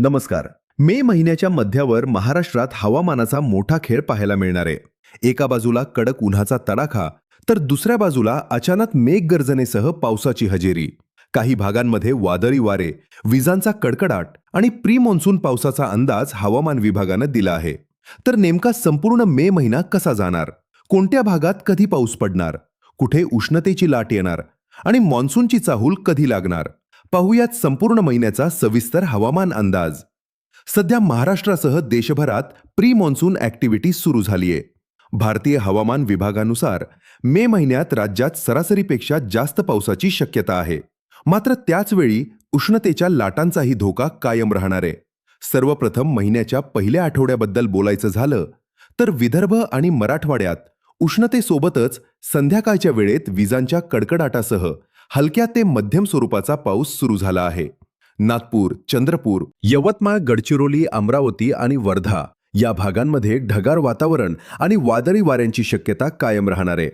नमस्कार. मे महिन्याच्या मध्यावर महाराष्ट्रात हवामानाचा मोठा खेळ पाहायला मिळणार आहे. एका बाजूला कडक उन्हाचा तडाखा, तर दुसऱ्या बाजूला अचानक मेघगर्जनेसह पावसाची हजेरी. काही भागांमध्ये वादळी वारे, विजांचा कडकडाट आणि प्री मॉन्सून पावसाचा अंदाज हवामान विभागानं दिला आहे. तर नेमका संपूर्ण मे महिना कसा जाणार? कोणत्या भागात कधी पाऊस पडणार? कुठे उष्णतेची लाट येणार? आणि मॉन्सूनची चाहूल कधी लागणार? पाहुयात संपूर्ण महिन्याचा सविस्तर हवामान अंदाज. सध्या महाराष्ट्रासह देशभरात प्री मॉन्सून ॲक्टिव्हिटी सुरू झालीये. भारतीय हवामान विभागानुसार मे महिन्यात राज्यात सरासरीपेक्षा जास्त पावसाची शक्यता आहे. मात्र त्याच वेळी उष्णतेच्या लाटांचाही धोका कायम राहणार आहे. सर्वप्रथम महिन्याच्या पहिल्या आठवड्याबद्दल बोलायचं झालं तर विदर्भ आणि मराठवाड्यात उष्णतेसोबतच संध्याकाळच्या वेळेत विजांच्या कडकडाटासह हलक्या ते मध्यम स्वरूपाचा पाऊस सुरू झाला आहे. नागपूर, चंद्रपूर, यवतमाळ, गडचिरोली, अमरावती आणि वर्धा या भागांमध्ये ढगाळ वातावरण आणि वादळी वाऱ्यांची शक्यता कायम राहणार आहे.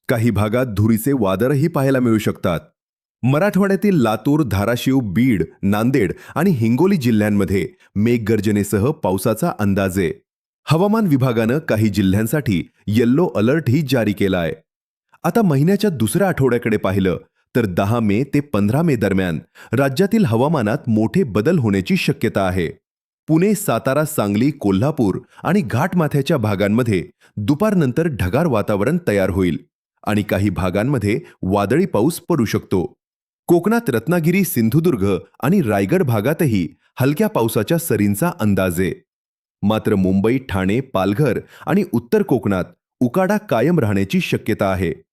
काही भागात धुळीचे वादळही पाहायला मिळू शकतात. मराठवाड्यातील लातूर, धाराशिव, बीड, नांदेड आणि हिंगोली जिल्ह्यांमध्ये मेघगर्जनेसह पावसाचा अंदाज आहे. हवामान विभागानं काही जिल्ह्यांसाठी येल्लो अलर्टही जारी केला आहे. आता महिन्याच्या दुसऱ्या आठवड्याकडे पाहिलं तर 10 मे ते 15 मे दरम्यान राज्यातील हवामानात मोठे बदल होण्याची शक्यता आहे. पुणे, सातारा, सांगली, कोल्हापूर आणि घाटमाथ्याच्या भागांमध्ये दुपारनंतर ढगाळ वातावरण तयार होईल आणि काही भागांमध्ये वादळी पाऊस पडू शकतो. कोकणात रत्नागिरी, सिंधुदुर्ग आणि रायगड भागातही हलक्या पावसाच्या सरींचा अंदाज आहे. मात्र मुंबई, ठाणे, पालघर आणि उत्तर कोकणात उकाडा कायम राहण्याची शक्यता आहे.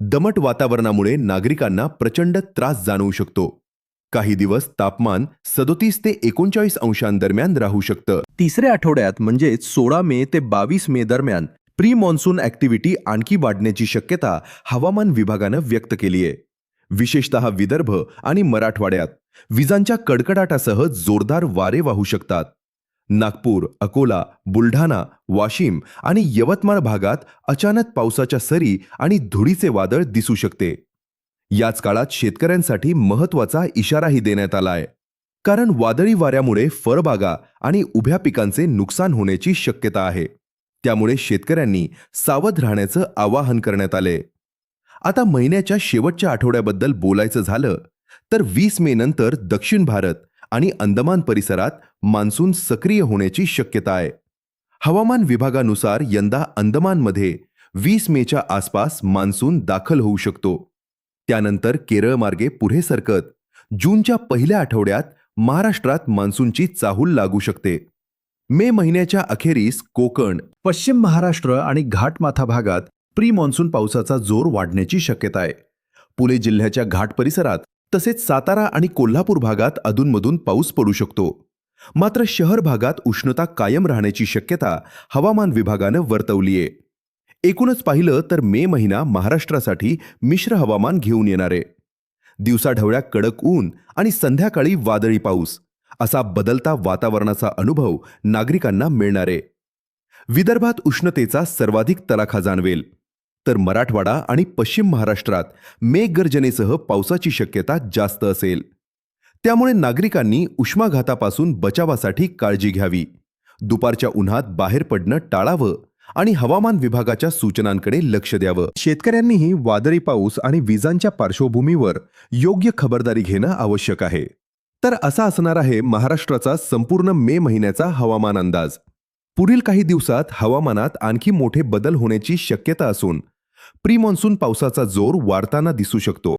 दमट वातावरणामुळे नागरिकांना प्रचंड त्रास जाणवू शकतो. काही दिवस तापमान 37 ते 39 अंशांदरम्यान राहू शकतं. तिसऱ्या आठवड्यात म्हणजे 16 मे ते 22 मे दरम्यान प्री मॉन्सून ॲक्टिव्हिटी आणखी वाढण्याची शक्यता हवामान विभागानं व्यक्त केली आहे. विशेषतः विदर्भ आणि मराठवाड्यात विजांच्या कडकडाटासह जोरदार वारे वाहू शकतात. नागपूर, अकोला, बुलढाणा, वाशिम आणि यवतमाळ भागात अचानक पावसाच्या सरी आणि धुळीचे वादळ दिसू शकते. याच काळात शेतकऱ्यांसाठी महत्त्वाचा इशाराही देण्यात आला आहे. कारण वादळी वाऱ्यामुळे फळबागा आणि उभ्या पिकांचे नुकसान होण्याची शक्यता आहे. त्यामुळे शेतकऱ्यांनी सावध राहण्याचं आवाहन करण्यात आले. आता महिन्याच्या शेवटच्या आठवड्याबद्दल बोलायचं झालं तर 20 मे नंतर दक्षिण भारत आणि अंदमान परिसरात मान्सून सक्रिय होण्याची शक्यता आहे. हवामान विभागानुसार यंदा अंदमानमध्ये 20 मेच्या आसपास मान्सून दाखल होऊ शकतो. त्यानंतर केरळ मार्गे पुढे सरकत जूनच्या पहिल्या आठवड्यात महाराष्ट्रात मान्सूनची चाहूल लागू शकते. मे महिन्याच्या अखेरीस कोकण, पश्चिम महाराष्ट्र आणि घाटमाथा भागात प्री मॉन्सून पावसाचा जोर वाढण्याची शक्यता आहे. पुणे जिल्ह्याच्या घाट परिसरात तसेच सातारा आणि कोल्हापूर भागात अधूनमधून पाऊस पडू शकतो. मात्र शहर भागात उष्णता कायम राहण्याची शक्यता हवामान विभागानं वर्तवली आहे. एकूणच पाहिलं तर मे महिना महाराष्ट्रासाठी मिश्र हवामान घेऊन येणार आहे. दिवसाढवळ्या कडक ऊन आणि संध्याकाळी वादळी पाऊस असा बदलता वातावरणाचा अनुभव नागरिकांना मिळणार आहे. विदर्भात उष्णतेचा सर्वाधिक तडाखा जाणवेल, तर मराठवाडा आणि पश्चिम महाराष्ट्रात मेघगर्जनेसह पावसाची शक्यता जास्त असेल. त्यामुळे नागरिकांनी उष्माघातापासून बचावासाठी काळजी घ्यावी. दुपारच्या उन्हात बाहेर पडणं टाळावं आणि हवामान विभागाच्या सूचनांकडे लक्ष द्यावं. शेतकऱ्यांनीही वादळी पाऊस आणि विजांच्या पार्श्वभूमीवर योग्य खबरदारी घेणं आवश्यक आहे. तर असा असणार आहे महाराष्ट्राचा संपूर्ण मे महिन्याचा हवामान अंदाज. पुढील काही दिवसात हवामानात आणखी मोठे बदल होण्याची शक्यता असून प्री मॉन्सून पावसाचा जोर वाढताना दिसू शकतो.